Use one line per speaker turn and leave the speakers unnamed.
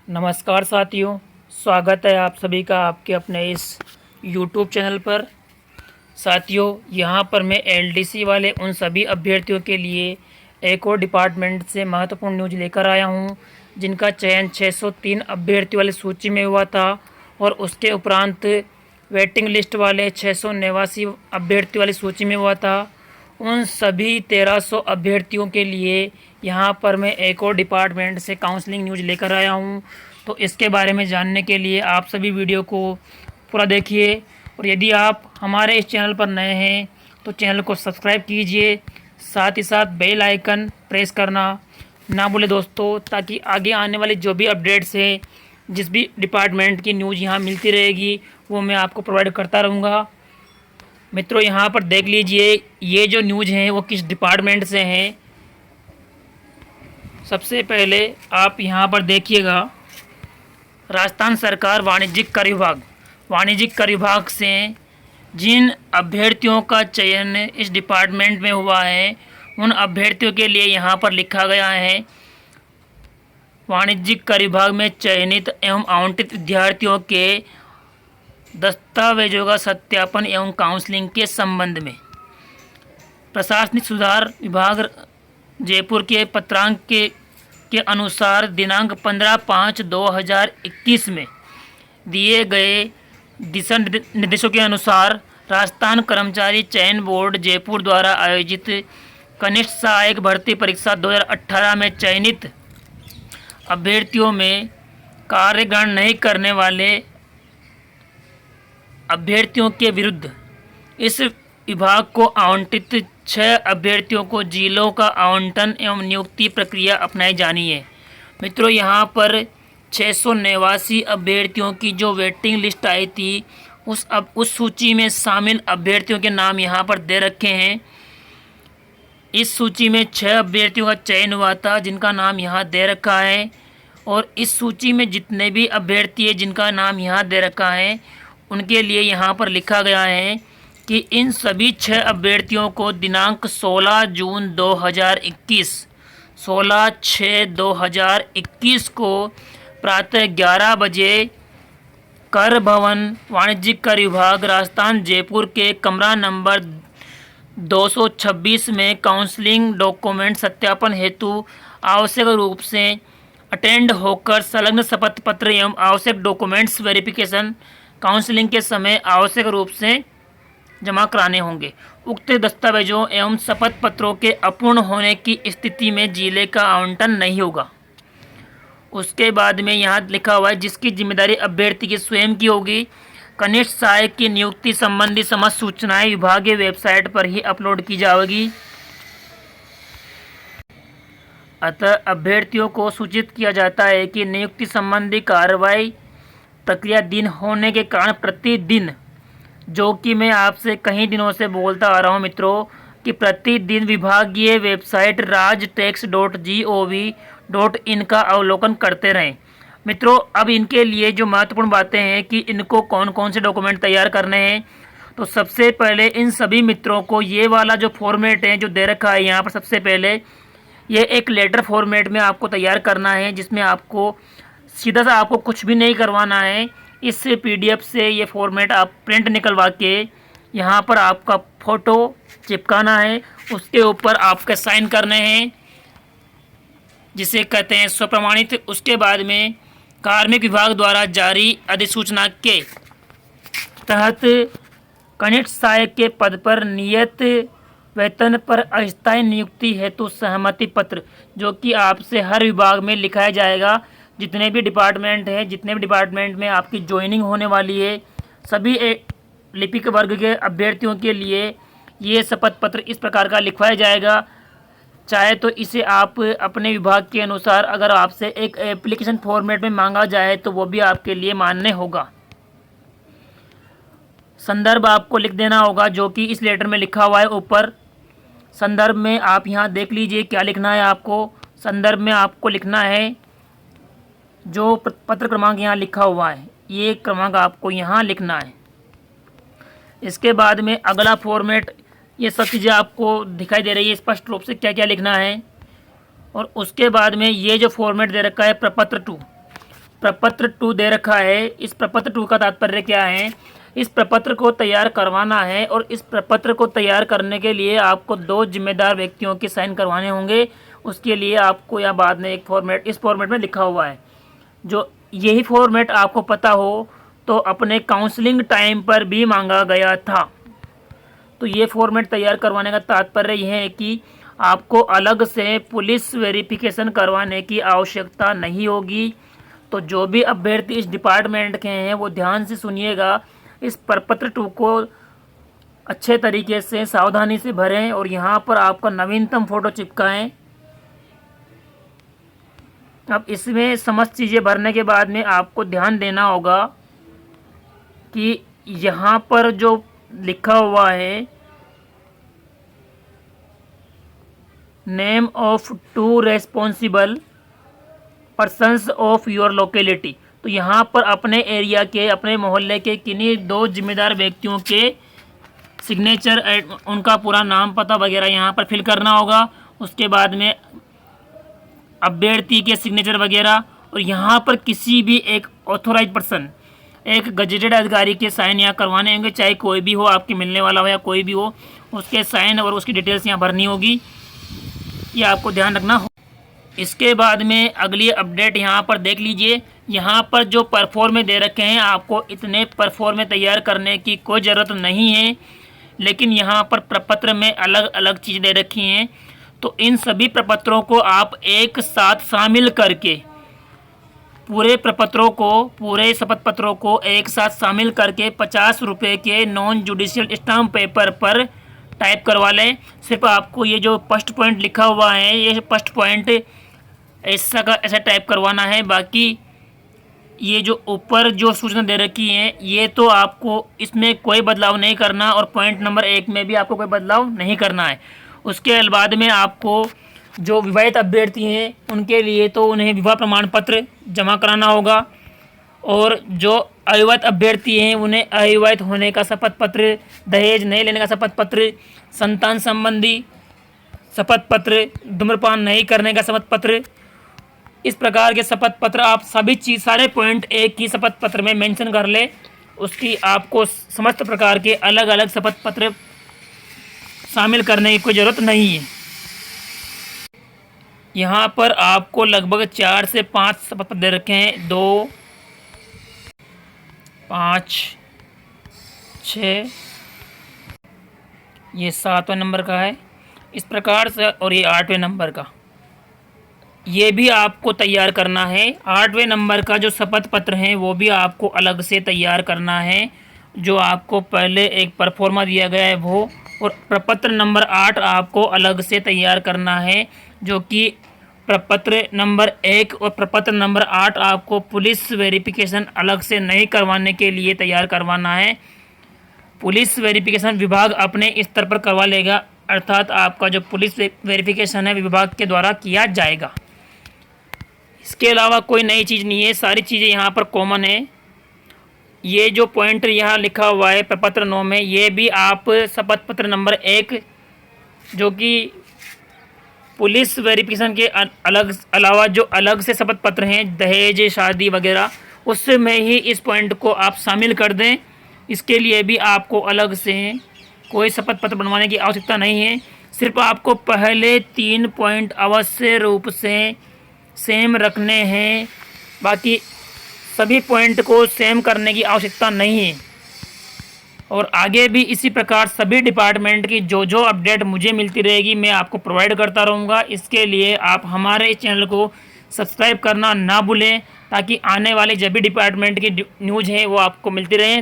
नमस्कार साथियों, स्वागत है आप सभी का आपके अपने इस YouTube चैनल पर। साथियों, यहां पर मैं एलडीसी वाले उन सभी अभ्यर्थियों के लिए एक और डिपार्टमेंट से महत्वपूर्ण न्यूज़ लेकर आया हूं, जिनका चयन 603 अभ्यर्थियों वाली सूची में हुआ था और उसके उपरांत वेटिंग लिस्ट वाले 689 अभ्यर्थियों वाली सूची में हुआ था। उन सभी 1300 अभ्यर्थियों के लिए यहाँ पर मैं एक और डिपार्टमेंट से काउंसलिंग न्यूज़ लेकर आया हूँ। तो इसके बारे में जानने के लिए आप सभी वीडियो को पूरा देखिए, और यदि आप हमारे इस चैनल पर नए हैं तो चैनल को सब्सक्राइब कीजिए, साथ ही साथ बेल आइकन प्रेस करना ना भूलें दोस्तों, ताकि आगे आने वाली जो भी अपडेट्स हैं, जिस भी डिपार्टमेंट की न्यूज़ यहाँ मिलती रहेगी, वो मैं आपको प्रोवाइड करता रहूँगा। मित्रों, यहाँ पर देख लीजिए, ये जो न्यूज़ हैं वो किस डिपार्टमेंट से हैं। सबसे पहले आप यहाँ पर देखिएगा, राजस्थान सरकार वाणिज्यिक कर विभाग से जिन अभ्यर्थियों का चयन इस डिपार्टमेंट में हुआ है, उन अभ्यर्थियों के लिए यहाँ पर लिखा गया है, वाणिज्यिक कर विभाग में चयनित एवं आवंटित विद्यार्थियों के दस्तावेजों का सत्यापन एवं काउंसलिंग के संबंध में प्रशासनिक सुधार विभाग जयपुर के पत्रांक के अनुसार दिनांक 15/5/2021 में दिए गए दिशा निर्देशों के अनुसार राजस्थान कर्मचारी चयन बोर्ड जयपुर द्वारा आयोजित कनिष्ठ सहायक भर्ती परीक्षा 2018 में चयनित अभ्यर्थियों में कार्य ग्रहण नहीं करने वाले अभ्यर्थियों के विरुद्ध इस विभाग को आवंटित 6 अभ्यर्थियों को जिलों का आवंटन एवं नियुक्ति प्रक्रिया अपनाई जानी है। मित्रों, यहाँ पर 689 अभ्यर्थियों की जो वेटिंग लिस्ट आई थी, उस सूची में शामिल अभ्यर्थियों के नाम यहाँ पर दे रखे हैं। इस सूची में 6 अभ्यर्थियों का चयन हुआ था, जिनका नाम यहाँ दे रखा है, और इस सूची में जितने भी अभ्यर्थी हैं जिनका नाम यहाँ दे रखा है, उनके लिए यहाँ पर लिखा गया है कि इन सभी 6 अभ्यर्थियों को दिनांक 16 जून 2021 को प्रातः 11 बजे कर भवन वाणिज्यिक कर विभाग राजस्थान जयपुर के कमरा नंबर 226 में काउंसलिंग डॉक्यूमेंट सत्यापन हेतु आवश्यक रूप से अटेंड होकर संलग्न शपथ पत्र एवं आवश्यक डॉक्यूमेंट्स वेरिफिकेशन काउंसलिंग के समय आवश्यक रूप से जमा कराने होंगे। उक्त दस्तावेजों एवं शपथ पत्रों के अपूर्ण होने की स्थिति में जिले का आवंटन नहीं होगा। उसके बाद में यहाँ लिखा हुआ है, जिसकी जिम्मेदारी अभ्यर्थी की स्वयं की होगी। कनिष्ठ सहायक की नियुक्ति संबंधी समस्त सूचनाएं विभागीय वेबसाइट पर ही अपलोड की जाएगी। अतः अभ्यर्थियों को सूचित किया जाता है कि नियुक्ति संबंधी कार्रवाई प्रक्रिया दिन होने के कारण प्रतिदिन, जो कि मैं आपसे कई दिनों से बोलता आ रहा हूं मित्रों, कि प्रतिदिन विभागीय वेबसाइट rajtax.gov.in का अवलोकन करते रहें। मित्रों, अब इनके लिए जो महत्वपूर्ण बातें हैं कि इनको कौन कौन से डॉक्यूमेंट तैयार करने हैं, तो सबसे पहले इन सभी मित्रों को ये वाला जो फॉर्मेट है जो दे रखा है यहाँ पर, सबसे पहले ये एक लेटर फॉर्मेट में आपको तैयार करना है, जिसमें आपको सीधा सा आपको कुछ भी नहीं करवाना है। इस पीडीएफ से ये फॉर्मेट आप प्रिंट निकलवा के यहाँ पर आपका फ़ोटो चिपकाना है, उसके ऊपर आपके साइन करने हैं, जिसे कहते हैं स्वप्रमाणित। उसके बाद में कार्मिक विभाग द्वारा जारी अधिसूचना के तहत कनिष्ठ सहायक के पद पर नियत वेतन पर अस्थायी नियुक्ति हेतु सहमति पत्र, जो कि आपसे हर विभाग में लिखाया जाएगा। जितने भी डिपार्टमेंट हैं, जितने भी डिपार्टमेंट में आपकी ज्वाइनिंग होने वाली है, सभी लिपिक वर्ग के अभ्यर्थियों के लिए ये शपथ पत्र इस प्रकार का लिखवाया जाएगा। चाहे तो इसे आप अपने विभाग के अनुसार, अगर आपसे एक एप्लीकेशन फॉर्मेट में मांगा जाए तो वो भी आपके लिए मान्य होगा। संदर्भ आपको लिख देना होगा, जो कि इस लेटर में लिखा हुआ है ऊपर। संदर्भ में आप यहाँ देख लीजिए क्या लिखना है आपको। संदर्भ में आपको लिखना है, जो पत्र क्रमांक यहाँ लिखा हुआ है, ये क्रमांक आपको यहाँ लिखना है। इसके बाद में अगला फॉर्मेट, ये सब चीज़ें आपको दिखाई दे रही है स्पष्ट रूप से क्या क्या लिखना है। और उसके बाद में ये जो फॉर्मेट दे रखा है प्रपत्र 2, प्रपत्र 2 दे रखा है। इस प्रपत्र 2 का तात्पर्य क्या है? इस प्रपत्र को तैयार करवाना है और इस प्रपत्र को तैयार करने के लिए आपको 2 जिम्मेदार व्यक्तियों के साइन करवाने होंगे। उसके लिए आपको यहाँ बाद में एक फॉर्मेट, इस फॉर्मेट में लिखा हुआ है, जो यही फॉर्मेट आपको पता हो तो अपने काउंसलिंग टाइम पर भी मांगा गया था। तो ये फॉर्मेट तैयार करवाने का तात्पर्य यह है कि आपको अलग से पुलिस वेरिफिकेशन करवाने की आवश्यकता नहीं होगी। तो जो भी अभ्यर्थी इस डिपार्टमेंट के हैं वो ध्यान से सुनिएगा, इस प्रपत्र 2 को अच्छे तरीके से सावधानी से भरें और यहाँ पर आपका नवीनतम फ़ोटो चिपकाएं। अब इसमें समस्त चीज़ें भरने के बाद में आपको ध्यान देना होगा कि यहाँ पर जो लिखा हुआ है name of 2 responsible persons of your locality, तो यहाँ पर अपने एरिया के, अपने मोहल्ले के किन्हीं 2 जिम्मेदार व्यक्तियों के सिग्नेचर, उनका पूरा नाम पता वगैरह यहाँ पर फिल करना होगा। उसके बाद में अभ्यर्थी के सिग्नेचर वगैरह, और यहाँ पर किसी भी एक ऑथोराइज पर्सन, एक गजेटेड अधिकारी के साइन यहाँ करवाने होंगे, चाहे कोई भी हो, आपके मिलने वाला हो या कोई भी हो, उसके साइन और उसकी डिटेल्स यहाँ भरनी होगी। ये आपको ध्यान रखना हो। इसके बाद में अगली अपडेट यहाँ पर देख लीजिए। यहाँ पर जो परफॉर्मे दे रखे हैं, आपको इतने परफॉर्मे तैयार करने की कोई ज़रूरत नहीं है, लेकिन यहाँ पर प्रपत्र में अलग अलग चीज़ दे रखी हैं। तो इन सभी प्रपत्रों को आप एक साथ शामिल करके, पूरे प्रपत्रों को, पूरे शपथ पत्रों को एक साथ शामिल करके 50 रुपये के नॉन जुडिशियल स्टाम्प पेपर पर टाइप करवा लें। सिर्फ आपको ये जो फर्स्ट पॉइंट लिखा हुआ है, ये फर्स्ट पॉइंट ऐसा का ऐसा टाइप करवाना है। बाकी ये जो ऊपर जो सूचना दे रखी है, ये तो आपको इसमें कोई बदलाव नहीं करना, और पॉइंट नंबर 1 में भी आपको कोई बदलाव नहीं करना है। उसके बाद में आपको जो विवाहित अभ्यर्थी हैं उनके लिए तो उन्हें विवाह प्रमाण पत्र जमा कराना होगा, और जो अविवाहित अभ्यर्थी हैं उन्हें अविवाहित होने का शपथ पत्र, दहेज नहीं लेने का शपथ पत्र, संतान संबंधी शपथ पत्र, धूम्रपान नहीं करने का शपथ पत्र, इस प्रकार के शपथ पत्र आप सभी चीज़, सारे पॉइंट एक ही शपथ पत्र में मेंशन कर ले। उसकी आपको समस्त प्रकार के अलग अलग शपथ पत्र शामिल करने की कोई ज़रूरत नहीं है। यहाँ पर आपको लगभग 4 से 5 शपथ पत्र दे रखे हैं, 2, 5, 6, ये 7वें नंबर का है इस प्रकार से, और ये 8वें नंबर का, ये भी आपको तैयार करना है। 8वें नंबर का जो शपथ पत्र है वो भी आपको अलग से तैयार करना है, जो आपको पहले एक परफॉर्मा दिया गया है वो, और प्रपत्र नंबर 8 आपको अलग से तैयार करना है, जो कि प्रपत्र नंबर 1 और प्रपत्र नंबर 8 आपको पुलिस वेरिफिकेशन अलग से नहीं करवाने के लिए तैयार करवाना है। पुलिस वेरिफिकेशन विभाग अपने स्तर पर करवा लेगा, अर्थात आपका जो पुलिस वेरिफिकेशन है विभाग के द्वारा किया जाएगा। इसके अलावा कोई नई चीज़ नहीं है, सारी चीज़ें यहाँ पर कॉमन है। ये जो पॉइंट यहाँ लिखा हुआ है प्रपत्र 9 में, ये भी आप शपथ पत्र नंबर 1 जो कि पुलिस वेरिफिकेशन के अलावा जो अलग से शपथ पत्र हैं, दहेज, शादी वगैरह, उसमें ही इस पॉइंट को आप शामिल कर दें। इसके लिए भी आपको अलग से कोई शपथ पत्र बनवाने की आवश्यकता नहीं है। सिर्फ आपको पहले 3 पॉइंट अवश्य रूप से सेम रखने हैं, बाकी सभी पॉइंट को सेम करने की आवश्यकता नहीं है। और आगे भी इसी प्रकार सभी डिपार्टमेंट की जो जो अपडेट मुझे मिलती रहेगी मैं आपको प्रोवाइड करता रहूँगा। इसके लिए आप हमारे चैनल को सब्सक्राइब करना ना भूलें, ताकि आने वाले जब भी डिपार्टमेंट की न्यूज़ है वो आपको मिलती रहे।